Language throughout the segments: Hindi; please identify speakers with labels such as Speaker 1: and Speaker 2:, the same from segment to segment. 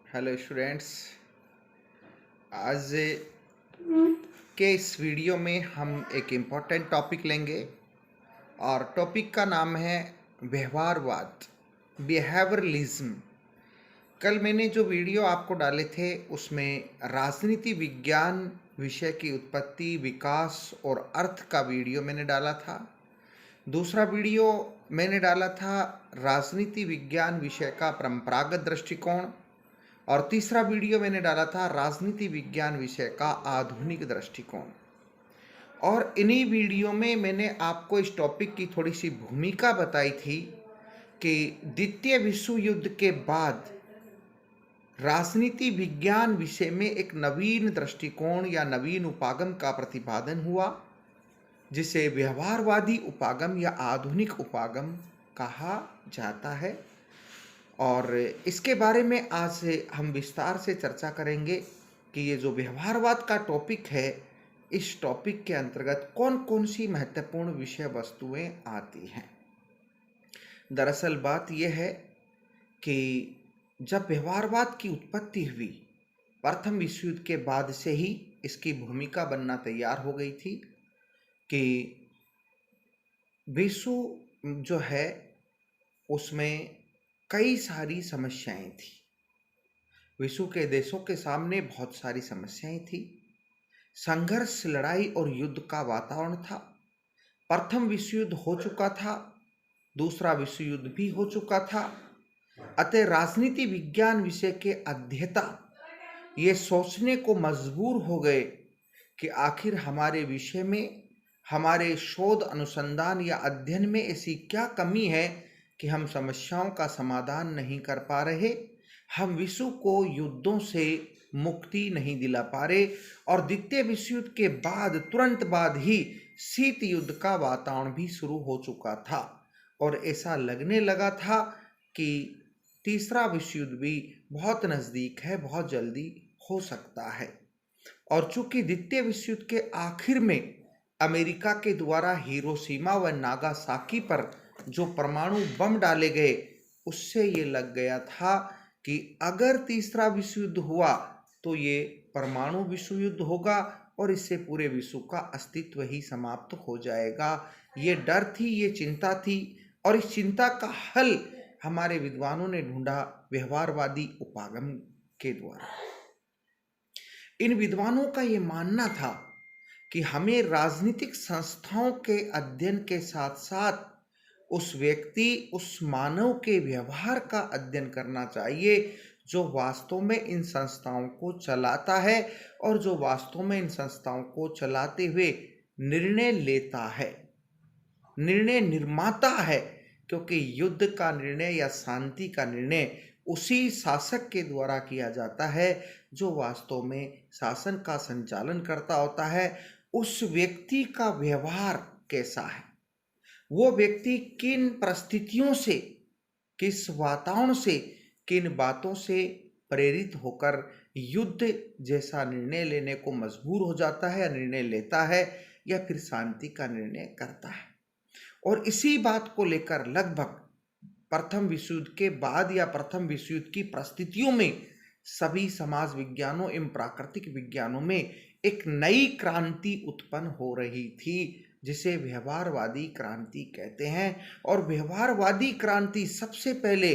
Speaker 1: Hello students. आज के इस वीडियो में हम एक इम्पोर्टेंट टॉपिक लेंगे और टॉपिक का नाम है व्यवहारवाद, बिहेवियरलिज्म। कल मैंने जो वीडियो आपको डाले थे उसमें राजनीति विज्ञान विषय की उत्पत्ति, विकास और अर्थ का वीडियो मैंने डाला था। दूसरा वीडियो मैंने डाला था राजनीति विज्ञान विषय का परंपरागत दृष्टिकोण, और तीसरा वीडियो मैंने डाला था राजनीति विज्ञान विषय का आधुनिक दृष्टिकोण। और इन्हीं वीडियो में मैंने आपको इस टॉपिक की थोड़ी सी भूमिका बताई थी कि द्वितीय विश्व युद्ध के बाद राजनीति विज्ञान विषय में एक नवीन दृष्टिकोण या नवीन उपागम का प्रतिपादन हुआ, जिसे व्यवहारवादी उपागम या आधुनिक उपागम कहा जाता है। और इसके बारे में आज हम विस्तार से चर्चा करेंगे कि ये जो व्यवहारवाद का टॉपिक है, इस टॉपिक के अंतर्गत कौन कौन सी महत्वपूर्ण विषय वस्तुएं आती हैं। दरअसल बात यह है कि जब व्यवहारवाद की उत्पत्ति हुई, प्रथम विश्व युद्ध के बाद से ही इसकी भूमिका बनना तैयार हो गई थी कि विश्व जो है उसमें कई सारी समस्याएं थी। विश्व के देशों के सामने बहुत सारी समस्याएं थी। संघर्ष, लड़ाई और युद्ध का वातावरण था। प्रथम विश्व युद्ध हो चुका था, दूसरा विश्व युद्ध भी हो चुका था। अतः राजनीति विज्ञान विषय के अध्येता ये सोचने को मजबूर हो गए कि आखिर हमारे विषय में, हमारे शोध अनुसंधान या अध्ययन में ऐसी क्या कमी है कि हम समस्याओं का समाधान नहीं कर पा रहे, हम विश्व को युद्धों से मुक्ति नहीं दिला पा रहे। और द्वितीय विश्व युद्ध के बाद तुरंत बाद ही शीत युद्ध का वातावरण भी शुरू हो चुका था और ऐसा लगने लगा था कि तीसरा विश्व युद्ध भी बहुत नज़दीक है, बहुत जल्दी हो सकता है। और चूंकि द्वितीय विश्व युद्ध के आखिर में अमेरिका के द्वारा हिरोशिमा व नागासाकी पर जो परमाणु बम डाले गए, उससे ये लग गया था कि अगर तीसरा विश्व युद्ध हुआ तो ये परमाणु विश्व युद्ध होगा और इससे पूरे विश्व का अस्तित्व ही समाप्त हो जाएगा। ये डर थी, ये चिंता थी, और इस चिंता का हल हमारे विद्वानों ने ढूंढा व्यवहारवादी उपागम के द्वारा। इन विद्वानों का ये मानना था कि हमें राजनीतिक संस्थाओं के अध्ययन के साथ साथ उस व्यक्ति, उस मानव के व्यवहार का अध्ययन करना चाहिए जो वास्तव में इन संस्थाओं को चलाता है और जो वास्तव में इन संस्थाओं को चलाते हुए निर्णय लेता है, निर्णय निर्माता है। क्योंकि युद्ध का निर्णय या शांति का निर्णय उसी शासक के द्वारा किया जाता है जो वास्तव में शासन का संचालन करता होता है। उस व्यक्ति का व्यवहार कैसा है, वो व्यक्ति किन परिस्थितियों से, किस वातावरण से, किन बातों से प्रेरित होकर युद्ध जैसा निर्णय लेने को मजबूर हो जाता है या निर्णय लेता है या फिर शांति का निर्णय करता है। और इसी बात को लेकर लगभग प्रथम विश्व युद्ध के बाद या प्रथम विश्व युद्ध की परिस्थितियों में सभी समाज विज्ञानों एवं प्राकृतिक विज्ञानों में एक नई क्रांति उत्पन्न हो रही थी, जिसे व्यवहारवादी क्रांति कहते हैं। और व्यवहारवादी क्रांति सबसे पहले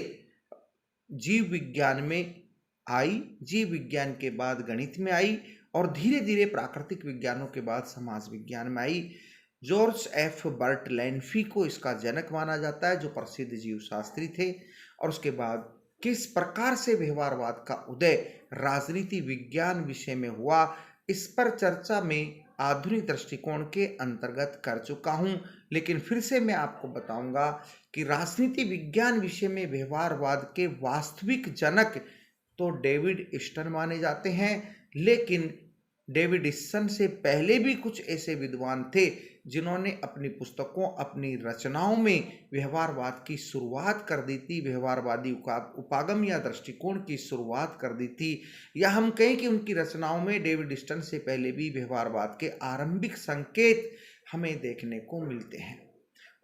Speaker 1: जीव विज्ञान में आई, जीव विज्ञान के बाद गणित में आई और धीरे धीरे प्राकृतिक विज्ञानों के बाद समाज विज्ञान में आई। जॉर्ज एफ बर्टलैंफी को इसका जनक माना जाता है, जो प्रसिद्ध जीवशास्त्री थे। और उसके बाद किस प्रकार से व्यवहारवाद का उदय राजनीति विज्ञान विषय में हुआ, इस पर चर्चा में आधुनिक दृष्टिकोण के अंतर्गत कर चुका हूं। लेकिन फिर से मैं आपको बताऊंगा कि राजनीति विज्ञान विषय में व्यवहारवाद के वास्तविक जनक तो डेविड ईस्टन माने जाते हैं, लेकिन डेविड ईस्टन से पहले भी कुछ ऐसे विद्वान थे जिन्होंने अपनी पुस्तकों, अपनी रचनाओं में व्यवहारवाद की शुरुआत कर दी थी, व्यवहारवादी उपागम या दृष्टिकोण की शुरुआत कर दी थी। या हम कहें कि उनकी रचनाओं में डेविड ईस्टन से पहले भी व्यवहारवाद के आरंभिक संकेत हमें देखने को मिलते हैं।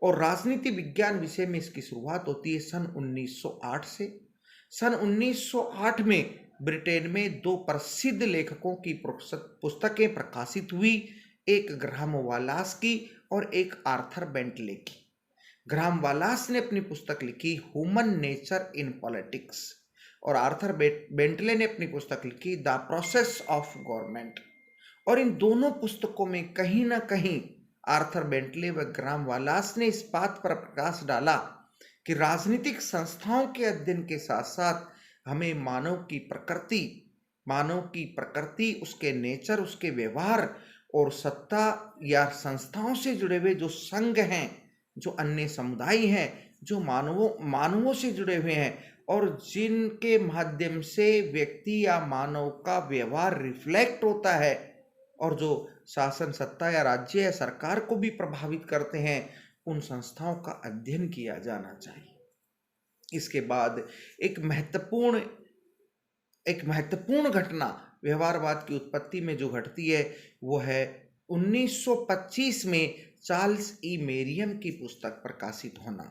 Speaker 1: और राजनीति विज्ञान विषय में इसकी शुरुआत होती है सन 1908 से। सन 1908 में ब्रिटेन में दो प्रसिद्ध लेखकों की पुस्तकें प्रकाशित हुई, एक ग्राहम वालास की और एक आर्थर बेंटले की। ग्राहम वालास ने अपनी पुस्तक लिखी ह्यूमन नेचर इन पॉलिटिक्स और आर्थर बेंटले ने अपनी पुस्तक लिखी द प्रोसेस ऑफ गवर्नमेंट। और इन दोनों पुस्तकों में कहीं ना कहीं आर्थर बेंटले व ग्राहम वालास ने इस बात पर प्रकाश डाला कि राजनीतिक संस्थाओं के अध्ययन के साथ साथ हमें मानव की प्रकृति, उसके नेचर, उसके व्यवहार और सत्ता या संस्थाओं से जुड़े हुए जो संघ हैं, जो अन्य समुदाय हैं, जो मानवों से जुड़े हुए हैं और जिनके माध्यम से व्यक्ति या मानव का व्यवहार रिफ्लेक्ट होता है और जो शासन सत्ता या राज्य या सरकार को भी प्रभावित करते हैं, उन संस्थाओं का अध्ययन किया जाना चाहिए। इसके बाद एक महत्वपूर्ण घटना व्यवहारवाद की उत्पत्ति में जो घटती है वो है 1925 में चार्ल्स ई मेरियम की पुस्तक प्रकाशित होना।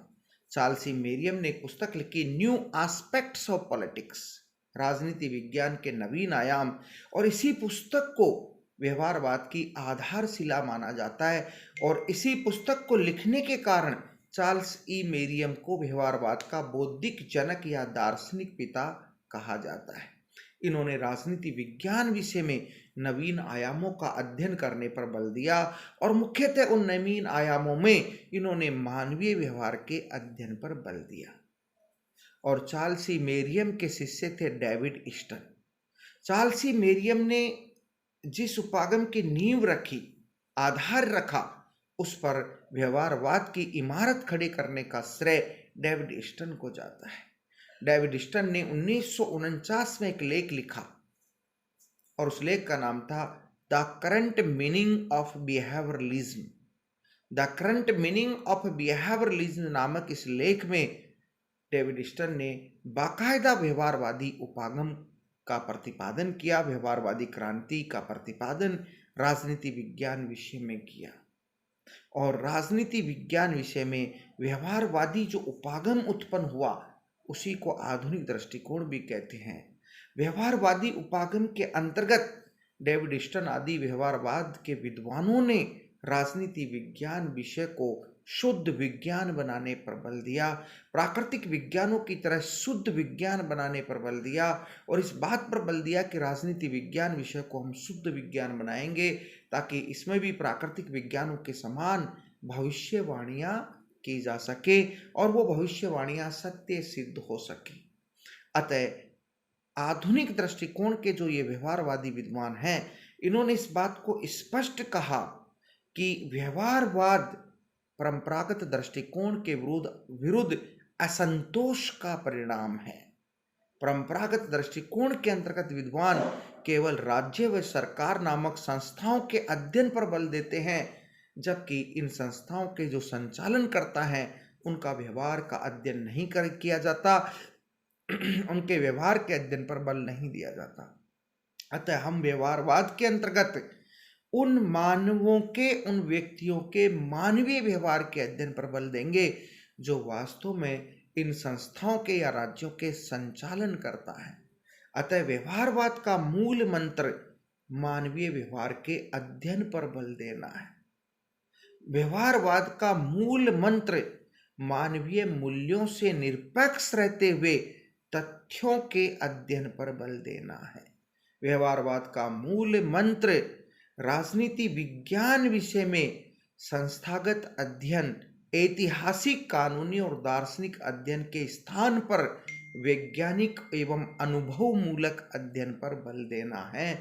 Speaker 1: चार्ल्स ई मेरियम ने एक पुस्तक लिखी न्यू एस्पेक्ट्स ऑफ पॉलिटिक्स, राजनीति विज्ञान के नवीन आयाम, और इसी पुस्तक को व्यवहारवाद की आधारशिला माना जाता है। और इसी पुस्तक को लिखने के कारण चार्ल्स ई मेरियम को व्यवहारवाद का बौद्धिक जनक या दार्शनिक पिता कहा जाता है। इन्होंने राजनीति विज्ञान विषय में नवीन आयामों का अध्ययन करने पर बल दिया और मुख्यतः उन नवीन आयामों में इन्होंने मानवीय व्यवहार के अध्ययन पर बल दिया। और चार्ल्स ई मेरियम के शिष्य थे डेविड ईस्टन। चार्ल्स ई मेरियम ने जिस उपागम की नींव रखी, आधार रखा, उस पर व्यवहारवाद की इमारत खड़ी करने का श्रेय डेविड ईस्टन को जाता है। डेविड ईस्टन ने 1949 में एक लेख लिखा और उस लेख का नाम था the current meaning of behaviourism. The current meaning of behaviourism नामक इस लेख में डेविड ईस्टन ने बाकायदा व्यवहारवादी उपागम का प्रतिपादन किया, व्यवहारवादी क्रांति का प्रतिपादन राजनीति विज्ञान विषय में किया। और राजनीति विज्ञान विषय में व्यवहारवादी जो उपागम उत्पन्न हुआ उसी को आधुनिक दृष्टिकोण भी कहते हैं। व्यवहारवादी उपागम के अंतर्गत डेविड ईस्टन आदि व्यवहारवाद के विद्वानों ने राजनीति विज्ञान विषय को शुद्ध विज्ञान बनाने पर बल दिया, प्राकृतिक विज्ञानों की तरह शुद्ध विज्ञान बनाने पर बल दिया और इस बात पर बल दिया कि राजनीति विज्ञान विषय को हम शुद्ध विज्ञान बनाएंगे ताकि इसमें भी प्राकृतिक विज्ञानों के समान भविष्यवाणियां की जा सके और वो भविष्यवाणियां सत्य सिद्ध हो सके। अतः आधुनिक दृष्टिकोण के जो ये व्यवहारवादी विद्वान हैं, इन्होंने इस बात को स्पष्ट कहा कि व्यवहारवाद परंपरागत दृष्टिकोण के विरुद्ध असंतोष का परिणाम है। परंपरागत दृष्टिकोण के अंतर्गत विद्वान केवल राज्य व सरकार नामक संस्थाओं के अध्ययन पर बल देते हैं, जबकि इन संस्थाओं के जो संचालन करता है उनका व्यवहार का अध्ययन नहीं किया जाता, उनके व्यवहार के अध्ययन पर बल नहीं दिया जाता। अतः हम व्यवहारवाद के अंतर्गत उन मानवों के, उन व्यक्तियों के मानवीय व्यवहार के अध्ययन पर बल देंगे जो वास्तव में इन संस्थाओं के या राज्यों के संचालन करता है। अतः व्यवहारवाद का मूल मंत्र मानवीय व्यवहार के अध्ययन पर बल देना है। व्यवहारवाद का मूल मंत्र मानवीय मूल्यों से निरपेक्ष रहते हुए तथ्यों के अध्ययन पर बल देना है। व्यवहारवाद का मूल मंत्र राजनीति विज्ञान विषय में संस्थागत अध्ययन, ऐतिहासिक, कानूनी और दार्शनिक अध्ययन के स्थान पर वैज्ञानिक एवं अनुभव मूलक अध्ययन पर बल देना है।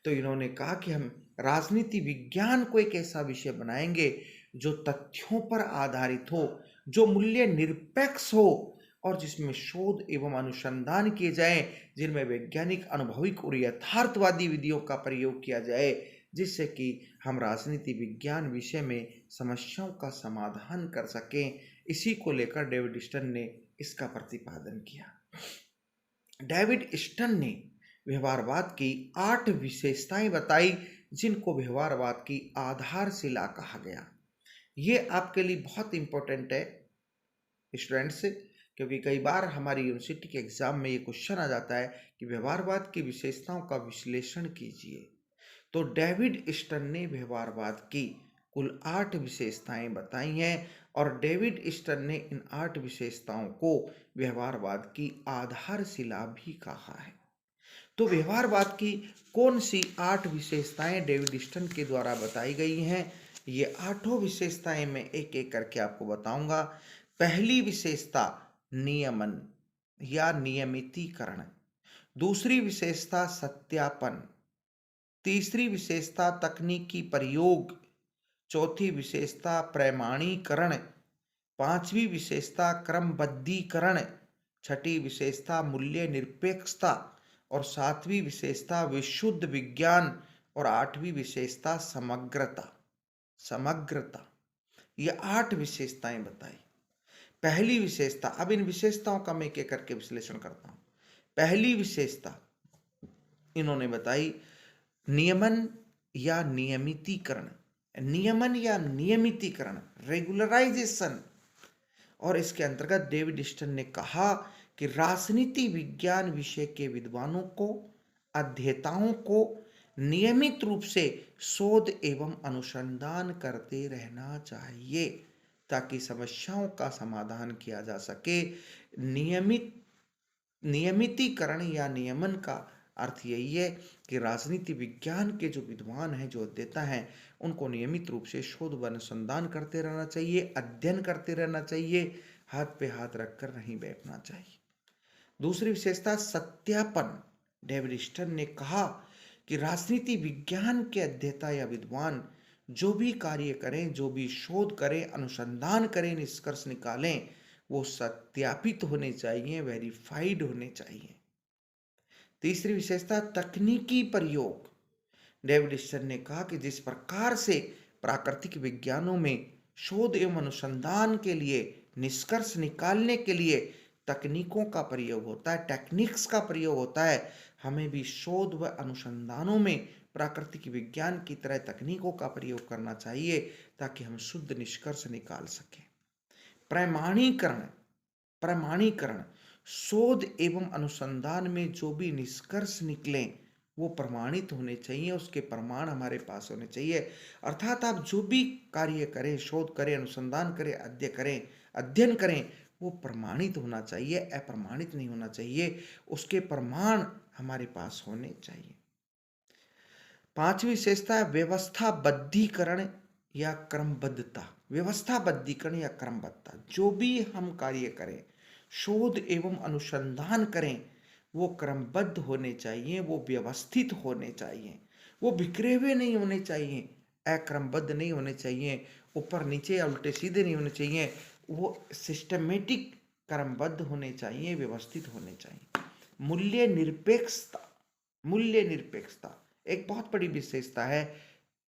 Speaker 1: तो इन्होंने कहा कि हम राजनीति विज्ञान को एक ऐसा विषय बनाएंगे जो तथ्यों पर आधारित हो, जो मूल्य निरपेक्ष हो और जिसमें शोध एवं अनुसंधान किए जाएं, जिनमें वैज्ञानिक, अनुभविक और यथार्थवादी विधियों का प्रयोग किया जाए, जिससे कि हम राजनीति विज्ञान विषय में समस्याओं का समाधान कर सकें। इसी को लेकर डेविड ईस्टन ने इसका प्रतिपादन किया। डेविड ईस्टन ने व्यवहारवाद की 8 विशेषताएं बताई जिनको व्यवहारवाद की आधारशिला कहा गया। ये आपके लिए बहुत इंपॉर्टेंट है स्टूडेंट्स, क्योंकि कई बार हमारी यूनिवर्सिटी के एग्जाम में ये क्वेश्चन आ जाता है कि व्यवहारवाद की विशेषताओं का विश्लेषण कीजिए। तो डेविड स्टर्न ने व्यवहारवाद की कुल 8 विशेषताएं बताई हैं और डेविड स्टर्न ने इन 8 विशेषताओं को व्यवहारवाद की आधारशिला भी कहा है। तो व्यवहारवाद की कौन सी 8 विशेषताएं डेविड स्टर्न के द्वारा बताई गई हैं, ये 8 विशेषताएं मैं एक एक करके आपको बताऊंगा। पहली विशेषता नियमन या नियमितीकरण, दूसरी विशेषता सत्यापन, तीसरी विशेषता तकनीकी प्रयोग, चौथी विशेषता प्रमाणीकरण, पांचवी विशेषता क्रमबद्धीकरण, छठी विशेषता मूल्य निरपेक्षता और सातवीं विशेषता विशुद्ध विज्ञान और आठवीं विशेषता समग्रता। समग्रता, ये 8 विशेषताएं बताई। पहली विशेषता, अब इन विशेषताओं का मैं एक एक करके विश्लेषण करता हूं। पहली विशेषता इन्होंने बताई नियमन या नियमितीकरण। नियमन या नियमितीकरण, रेगुलराइजेशन। और इसके अंतर्गत डेविड स्टर्न ने कहा कि राजनीति विज्ञान विषय के विद्वानों को, अध्येताओं को नियमित रूप से शोध एवं अनुसंधान करते रहना चाहिए ताकि समस्याओं का समाधान किया जा सके। नियमितीकरण या नियमन का अर्थ यही है कि राजनीति विज्ञान के जो विद्वान हैं, जो अध्येता हैं, उनको नियमित रूप से शोध व अनुसंधान करते रहना चाहिए, अध्ययन करते रहना चाहिए, हाथ पे हाथ रखकर नहीं बैठना चाहिए। दूसरी विशेषता सत्यापन। डेविड स्टर्न ने कहा कि राजनीति विज्ञान के अध्येता या विद्वान जो भी कार्य करें, जो भी शोध करें, अनुसंधान करें, निष्कर्ष निकालें, वो सत्यापित होने चाहिए, वेरीफाइड होने चाहिए। तीसरी विशेषता तकनीकी प्रयोग। डेविड स्टर्न ने कहा कि जिस प्रकार से प्राकृतिक विज्ञानों में शोध एवं अनुसंधान के लिए, निष्कर्ष निकालने के लिए तकनीकों का प्रयोग होता है, टेक्निक्स का प्रयोग होता है, हमें भी शोध व अनुसंधानों में प्राकृतिक विज्ञान की तरह तकनीकों का प्रयोग करना चाहिए ताकि हम शुद्ध निष्कर्ष निकाल सकें। प्रमाणीकरण। प्रमाणीकरण, शोध एवं अनुसंधान में जो भी निष्कर्ष निकले वो प्रमाणित होने चाहिए, उसके प्रमाण हमारे पास होने चाहिए। अर्थात आप जो भी कार्य करें, शोध करें, अनुसंधान करें, अध्ययन करें, वो प्रमाणित होना चाहिए, अप्रमाणित नहीं होना चाहिए, उसके प्रमाण हमारे पास होने चाहिए। पांचवी विशेषता है व्यवस्थाबद्धीकरण या क्रमबद्धता। व्यवस्थाबद्धीकरण या क्रमबद्धता, जो भी हम कार्य करें, शोध एवं अनुसंधान करें, वो क्रमबद्ध होने चाहिए, वो व्यवस्थित होने चाहिए, वो बिखरे हुए नहीं होने चाहिए, अक्रमबद्ध नहीं होने चाहिए, ऊपर नीचे या उल्टे सीधे नहीं होने चाहिए, वो सिस्टमेटिक क्रमबद्ध होने चाहिए, व्यवस्थित होने चाहिए। मूल्य निरपेक्षता। मूल्य निरपेक्षता एक बहुत बड़ी विशेषता है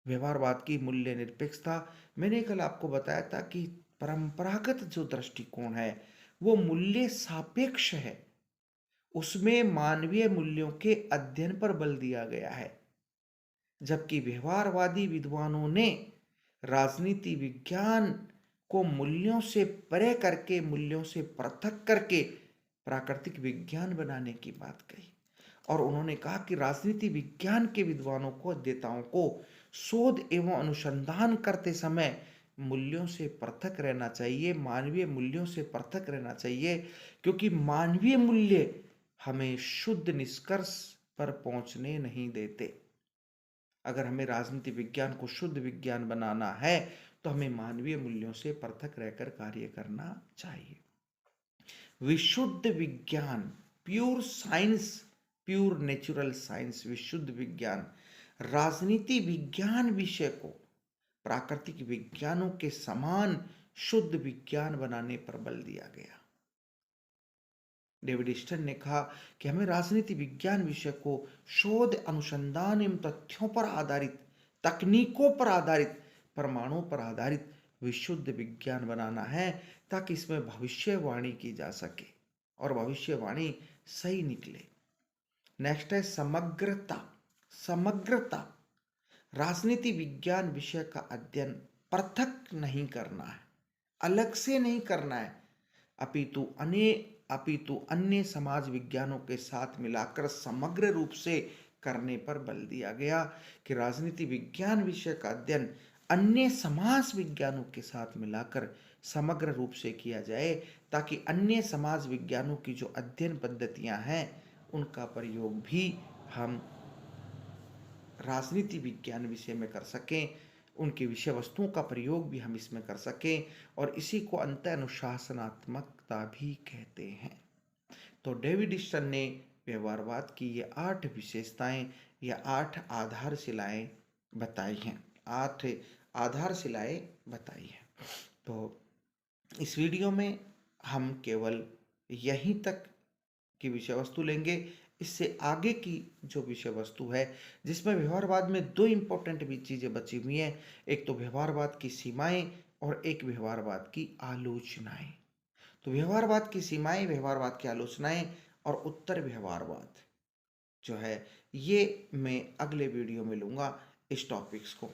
Speaker 1: व्यवहारवाद की, मूल्य निरपेक्षता। मैंने कल आपको बताया था कि परंपरागत जो दृष्टिकोण है वो मूल्य सापेक्ष है, उसमें मानवीय मूल्यों के अध्ययन पर बल दिया गया है, जबकि व्यवहारवादी विद्वानों ने राजनीति विज्ञान को मूल्यों से परे करके, मूल्यों से पृथक करके प्राकृतिक विज्ञान बनाने की बात कही। और उन्होंने कहा कि राजनीति विज्ञान के विद्वानों को, अध्येताओं को शोध एवं अनुसंधान करते समय मूल्यों से पृथक रहना चाहिए, मानवीय मूल्यों से पृथक रहना चाहिए, क्योंकि मानवीय मूल्य हमें शुद्ध निष्कर्ष पर पहुंचने नहीं देते। अगर हमें राजनीति विज्ञान को शुद्ध विज्ञान बनाना है तो हमें मानवीय मूल्यों से पृथक रहकर कार्य करना चाहिए। विशुद्ध विज्ञान, pure science, pure natural science, विशुद्ध विज्ञान, राजनीति विज्ञान विषय को प्राकृतिक विज्ञानों के समान शुद्ध विज्ञान बनाने पर बल दिया गया। डेविड स्टर्न ने कहा कि हमें राजनीति विज्ञान विषय को शोध, अनुसंधान एवं तथ्यों पर आधारित, तकनीकों पर आधारित, प्रमाणों पर आधारित विशुद्ध विज्ञान बनाना है ताकि इसमें भविष्यवाणी की जा सके और भविष्यवाणी सही निकले। नेक्स्ट है समग्रता। समग्रता, राजनीति विज्ञान विषय का अध्ययन पृथक नहीं करना है, अलग से नहीं करना है, अपितु अन्य समाज विज्ञानों के साथ मिलाकर समग्र रूप से करने पर बल दिया गया कि राजनीति विज्ञान विषय का अध्ययन अन्य समाज विज्ञानों के साथ मिलाकर समग्र रूप से किया जाए, ताकि अन्य समाज विज्ञानों की जो अध्ययन पद्धतियां हैं उनका प्रयोग भी हम राजनीति विज्ञान विषय में कर सकें, उनकी विषय वस्तुओं का प्रयोग भी हम इसमें कर सकें, और इसी को अंतः अनुशासनात्मकता भी कहते हैं। तो डेविड स्टन ने व्यवहारवाद की ये 8 विशेषताएं या 8 आधारशिलाएं बताई हैं, 8 आधारशिलाएं बताई हैं। तो इस वीडियो में हम केवल यहीं तक की विषय वस्तु लेंगे। इससे आगे की जो विषय वस्तु है, जिसमें व्यवहारवाद में 2 इंपॉर्टेंट भी चीजें बची हुई हैं, एक तो व्यवहारवाद की सीमाएं और एक व्यवहारवाद की आलोचनाएं। तो व्यवहारवाद की सीमाएं, व्यवहारवाद की आलोचनाएं और उत्तर व्यवहारवाद जो है, ये मैं अगले वीडियो में लूंगा इस टॉपिक्स को।